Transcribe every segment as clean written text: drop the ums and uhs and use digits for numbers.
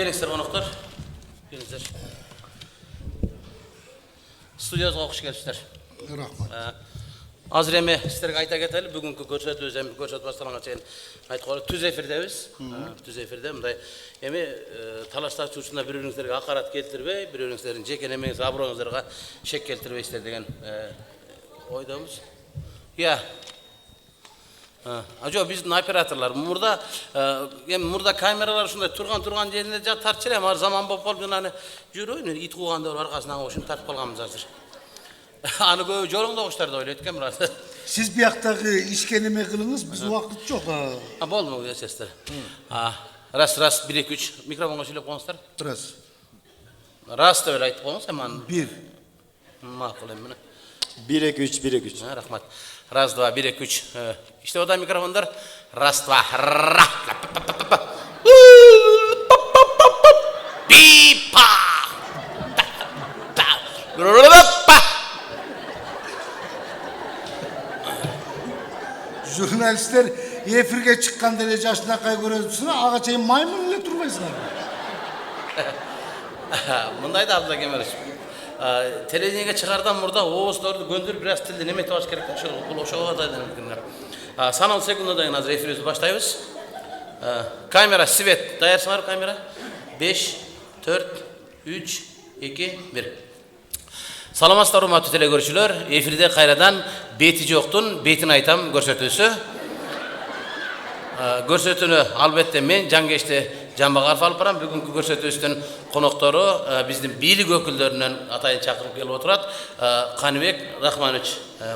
келіңіздер қонақтар. Келіңіздер. Студиямызға қош келіпсіздер. Рахмат. Азыр эми сіздерге айта кетели, бүгүнкү көрсөтүүбүз эми көрсөтүп башталганга чейин айтып коелу. Түз эфирдебиз. Түз эфирде мындай эми талашташуу учурунда бири-бириңиздерге акарат келтирбей, бири-бириңиздердин жеке немеңиз, аброюңуздарга шек келтирбейсиздер деген ойдобуз. Иә. Жок, биздин операторлор мурда эми мурда камералар ушундай турган жеринде тартчу эле, азыр заман болуп калды, аны жүрөйүн, ит кууганда аркасынан ошентип тартып калганбыз азыр. Аны көбү жоруңдогуштар да ойлойт экен, бирок. Siz biyaktagı işke neme kılınız, biz vakit çok. Болду десеңиздер. Раз, 1 2 3 микрофонго сүйлөп коюңуздар. Biraz. Раз деп эле айтып коюңуз, эми. 1. Макул эми. 1 2 3 1 2 3. Рахмат. Раз, 2 1 2 3. İşte o da mikrofonlar. Раз, 2 ра. Пипа. Jurnalistler efirge çıkan derece yaşına kay görüyorsun, ağaçayın maymun ile durmaysınlar. Мындай да Абдулла Кемелович. Телевидениеге чыгардан мурда ооздорду көндүрүп бир аз тилди неметип алыш керек да, ошол ошого да демкиндер. Саналуу секундада азыр эфирибизди баштайбыз. Камера, свет, даярсыңарбы камера? 5 4 3 2 1. Саламатсыздар урматтуу телекөрүүчүлөр, эфирде кайрадан бети жоктун бетин айтам көрсөтүүсү. Көрсөтүүнү албетте мен Жангешти Жамбагаров алып барам. Бүгүнкү көрсөтүүбүздүн коноктору биздин бийлик өкүлдөрүнөн атайын чакырып келип отурат. Каныбек Рахманович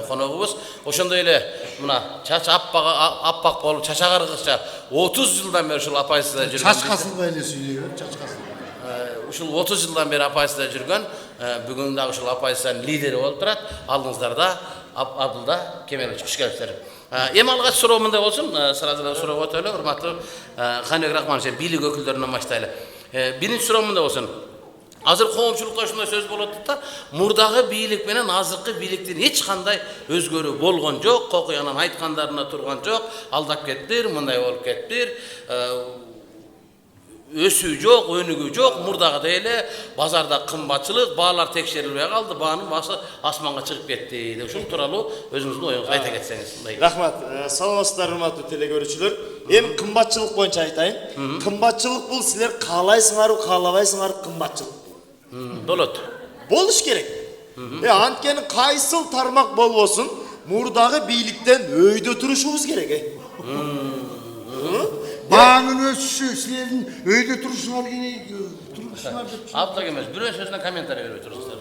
коногубуз. Ошондой эле мына чач аппак болуп чачагар кызча 30 жылдан бери ушул апайсызда жүргөн. Çaçkasın böyle söylüyor, çaçkasın. Ушул 30 жылдан бери апайсызда жүргөн, бүгүн дагы ушул апайсыздын лидери болуп турат. Алдыңыздарда Абдулла Кемелович, куш келипсиздер. Эми алгач суроо мындай болсун, сразу да суроого өтөлү, урматтуу Каныбек Рахманович, бийлик өкүлдөрүнөн баштайлы. Биринчи суроо мындай болсун. Азыр коомчулукта ушундай сөз болот да, мурдагы бийлик менен азыркы бийликтин эч кандай өзгөрүү болгон жок, кокуянан айткандарына турган жок, алдап кеттир, мындай болуп кеттир. Өсүү жок, өнүгүү жок, мурдагыдай эле базарда кымбатчылык, баалар текшерилбей калды, баанын баасы асманга чыгып кетти. Ушул тууралуу өзүңүздүн оюңузду айта кетсеңиз. Рахмат. Саламатсыздар урматтуу телекөрүүчүлөр. Эми кымбатчылык боюнча айтайын. Кымбатчылык бул силер каалайсыңарбы, каалабайсыңарбы кымбатчылык. Болот. Болуш керек. Анткени кайсыл тармак болбосун, мурдагы бийликтен өйдө турушубуз керек. Bağının ölçüsü, sizlerin öyle duruşunar gibi duruşunar. Abdullah Kemel, bir sözüne komentarı veriyor turistler.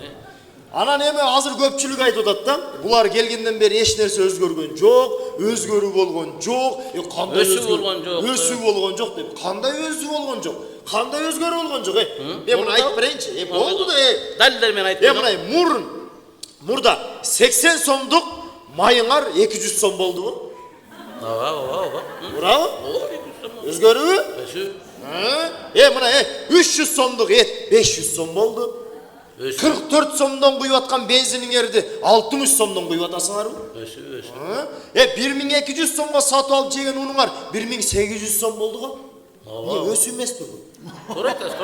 Анан эми азыр көпчүлүк айтып атат да, булар келгенден бери эч нерсе өзгөргөн жок, өзгөрүү болгон жок, кандай өсүү болгон жок. Өсүү болгон жок деп, кандай өсүү болгон жок? Кандай өзгөрүү болгон жок? Мен муну айтып берейинчи. Болду да. Далилдер менен айтып. Мына мурда 80 сомдук майыңар 200 сом болдубу? Ооба. Браво. Өзгөрүү? Өсүү. Мына 300 сомдук эт 500 сом болду. 44 сомдон куюп аткан бензиниңерди 60 сомдон куюп атасыңарбы? Өсүү. 1200 сомго сатып алып жеген унуңар 1800 сом болду го. Өсүү эмеспи бул? Туура айтасыз.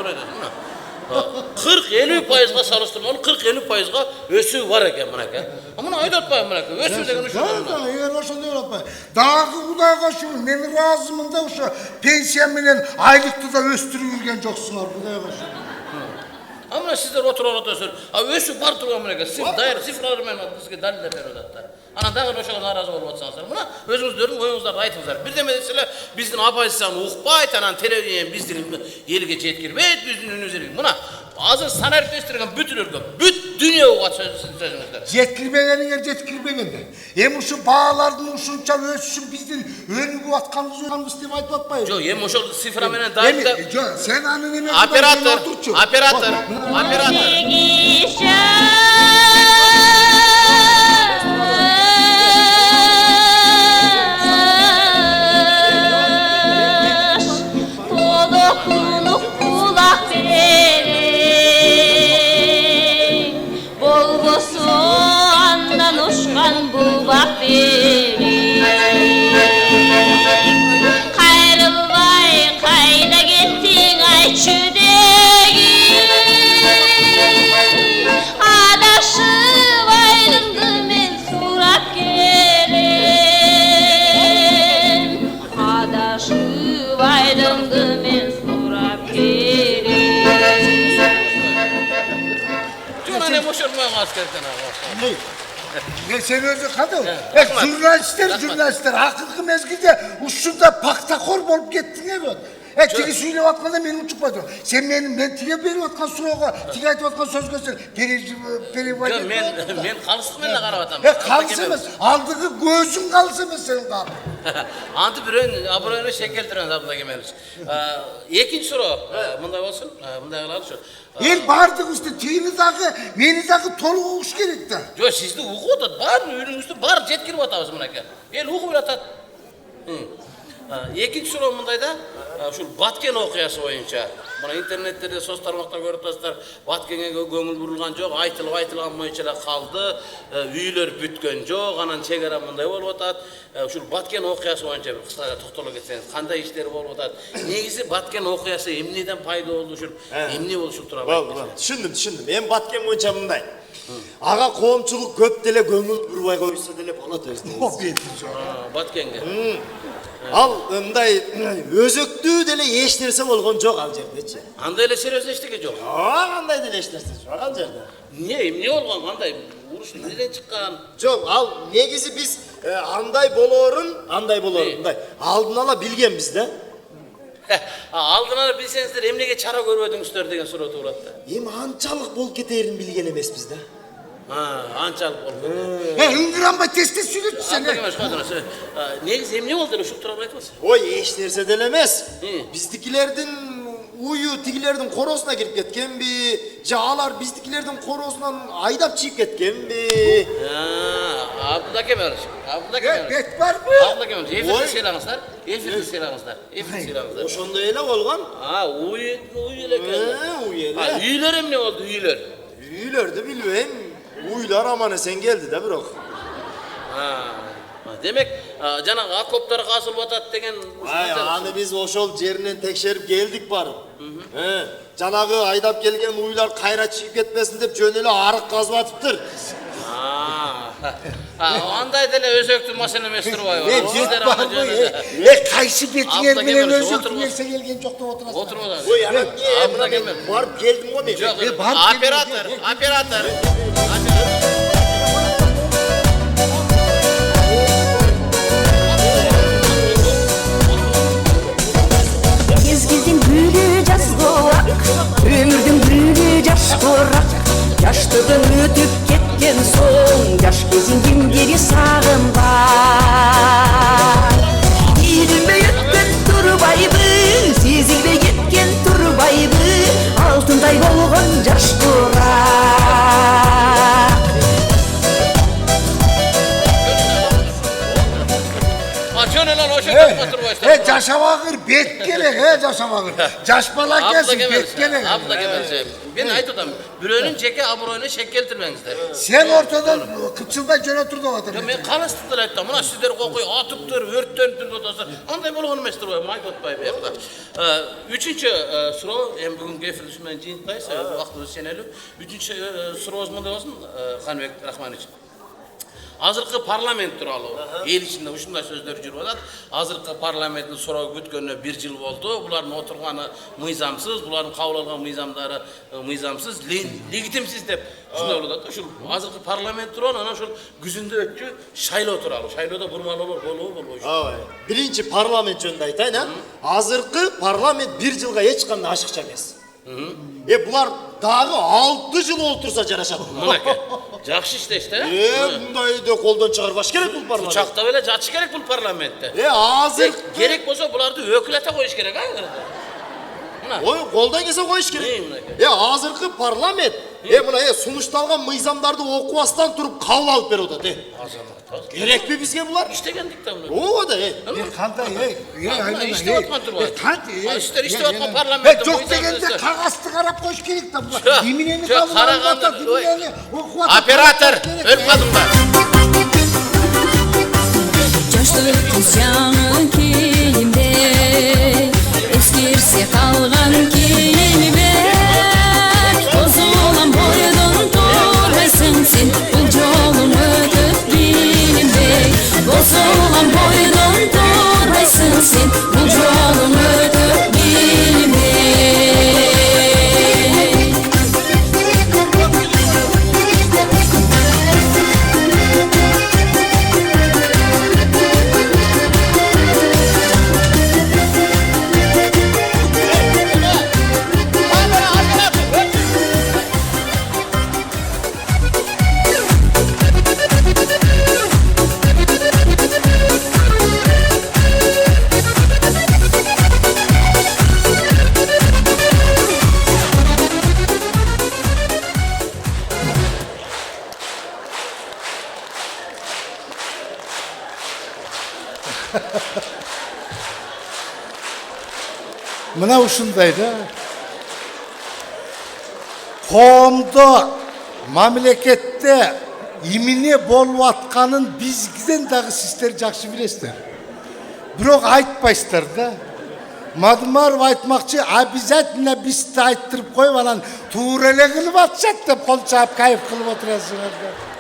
40-50%га салыштырмалуу 40-50%га өсүү бар экен мынакей. Муну айтып атпайбы мынакей? Өсүү деген ушул. Да, эгер ошондой болуп атпайбы. Дагы Кудайга шүгүр, мен ыраазымын да ошо пенсия менен айлыкты да өстүрүп жүргөн жоксуңар, Кудайга шүгүр. Мына сиздер отуруп атасыздар. Өсүү бар турган мынакей. Сиз дайыр цифралар менен бизге далилдеп берип атат. Анан дагы ошого нааразы болуп атсаңыздар, мына өзүңүздөрдүн оюңуздарды айтыңыздар. Бирдеме десеңер, биздин оппозицияны укпайт, анан телевидение биздин элге жеткирбейт, биздин үнүбүздү. Мына азыр санариптештирген бүтүн өлкө, бүт дүйнө угат сөзүңүздөр. Жеткирбегенде. Эми ушу баалардын ушунча өсүшүн биздин өнүгүп атканыбыз деп айтып атпайбы? Жок, эми ошол цифра менен далилдеп. Жок, сен аны неме Оператор. Kayrılvay kayda gittin ayçı de Yine boşurmayın askerden abi. Ne sen özü kadın? Rahmat. Jurnalistler hakkı mezgide uşunda paktakor bolup gittin evet. Tigi söylep atmada benim çıkmadı. Sen ben tige berip atkan soruğa, tige aytıp atkan söz göster. Men kalыстım ben de karabatam. Kalsı emez. Aldığı gözün kalsı emez senin kalın. Antı birön, abroyunu şekeltiren abla kemeliş. İkinci soru. Bunday olsun. Bunday kılalım şu. El bardık üstü meni dağı tolu okuş gerekti. Yo sizde hukuku otat. Bar önümüzde bar jetkirip atabız mınaka. El hukuku atat. İkinci soru bundayda şu Batken okuyası boyunca. Buna internetlerde, sosyal tarmoqta görüp turasыздар. Batken'e көңүл бурulgan жок, айтылып алмайча эле калды. Үйлөр бүткөн жок, анан чегара мындай болуп атат. Ушул Баткен окуясы боюнча бир кыскача токтоло кетсеңиз, кандай иштер болуп атат? Негизи Баткен окуясы эмнеден пайда болду, ушул эмне болушу тууралуу айтыңыз. Түшүндүм. Эми Баткен боюнча мындай. Ага коомчулук көп деле көңүл бурбай койсо деле болот өзүнө. Баткенге. Ал мындай өзөктүү деле эч нерсе болгон жок ал жердечи. Андай эле серьезно эчтеке жок. Кандай деле эч нерсе жок ал жерде. Эмне болгон, кандай уруш эмнеден чыккан? Жок, ал негизи биз андай болоорун мындай алдын ала билгенбиз да. Алдын ала билсеңиздер эмнеге чара көрбөдүңүздөр деген суроо туулат да. Эми анчалык болуп кетерин билген эмеспиз да. Анчалык болду. Үңгүранбай тез сүйлөтчү сен. Негизи эмне болду ушул тууралуу айтыңыз. Ой, эч нерсе деле эмес. Биздикилердин уyu тигилердин коросуна кирип кеткенби, же алар биздикилердин коросунан айдап чыгып кеткенби? Абдулла Кемелович. Бет барбы? Абдулла Кемелович, эфирде сыйлаңыздар. Ошондой эле болгон. Уй эле экен. Үйлөр эмне болду, үйлөр? Үйлөрдү билбейм. Уйлар аман эсен келди да бирок. Демек, жанагы окоптор казылып атат деген. Аны биз ошол жеринен текшерип келдик барып. Жанагы айдап келген уйлар кайра чыгып кетпесин деп жөн эле арык казып атыптыр. Андай деле өзөктүү маселе эмес турбайбы? Кайсы бетиңер менен өзөктүү нерсе келген жок деп отурасың. Отурбадыңыз. Ой, ана барып келдим го мен. Оператор. Кезгиздин гүлү жаз кулак, өмүрдүн гүлү жаш курак. Жаштыгын өтүп кеткен соң, жаш кезин кимдери сагынбай. Билинбей өткөн турбайбы, сезилбей кеткен турбайбы, алтындай болгон жаш курак. Жөн эле ошо турбайсыздар. Жашабагыр бет керек, жашабагыр. Жаш бала келсин бет керек. Абдулла Кемелович, мен айтып атам, бирөөнүн жеке аброюна шек келтирмеңиздер. Сен ортодон кычылдай жөнөтүр деп атам. Мен калыстык деле айттым. Мына сиздер кокуй атыптыр, өрттөнүптүр деп атасыздар. Андай болгон эмес турбайбы? Айтып атпайбы буякта. Үчүнчү суроо, эми бүгүнкү эфирди менен жыйынтпайбыз, убактыбыз ченелүү. Үчүнчү сурообуз мындай болсун, Каныбек Рахманович. Азыркы парламент тууралуу эл ичинде ушундай сөздөр жүрүп атат. Азыркы парламенттин суроо күткөнүнө 1 жыл болду. Булардын отурганы мыйзамсыз, булардын кабыл алган мыйзамдары мыйзамсыз, легитимсиз деп ушундай болуп атат. Ушул азыркы парламент тууралуу анан ушул күзүндө өткү шайлоо тууралуу. Шайлоодо бурмалоолор болобу? Биринчи парламент жөнүндө айтайын, азыркы парламент 1 жылга эч кандай ашыкча эмес. Булар дагы 6 жыл олтурса жарашат. Мынакей. Жакшы иштешти, мындайды колдон чыгарбаш керек бул парламент. Учактап эле жатыш керек бул парламентте. Азыр керек болсо буларды өкүлөтө коюш керек, Ой, колдон келсе коюш керек. Азыркы парламент мына сунушталган мыйзамдарды окубастан туруп кабыл алып берип атат. Керекпи бизге булар? İştegенdik de bunu. Ооба да. Кандай, İşte atman turбайбы. İşte atman Жок парламентте. дегенде кагазды карап коюш керек да. Эмнени Жок, караганда. окуп Оператор, өлүп калдыңдар. Жаштыктын сяңы кийимде, эскирсе калган кийимбек. Бозулган бойдон турбайсың сен, бул жолун өтүп билинбей. Бозулган бойдон турбайсың сен, бул жолун өтүп билинбей. Mına ушундай да. Коомдо, мамлекетте эмне болуп атканын бизден дагы сиздер жакшы билесиздер. Бирок айтпайсыздар да. Мадымаров айтмакчы, обязательно бизди айттырып коюп анан туура эле кылып атышат деп кол чаап кайф кылып отурасыңар да.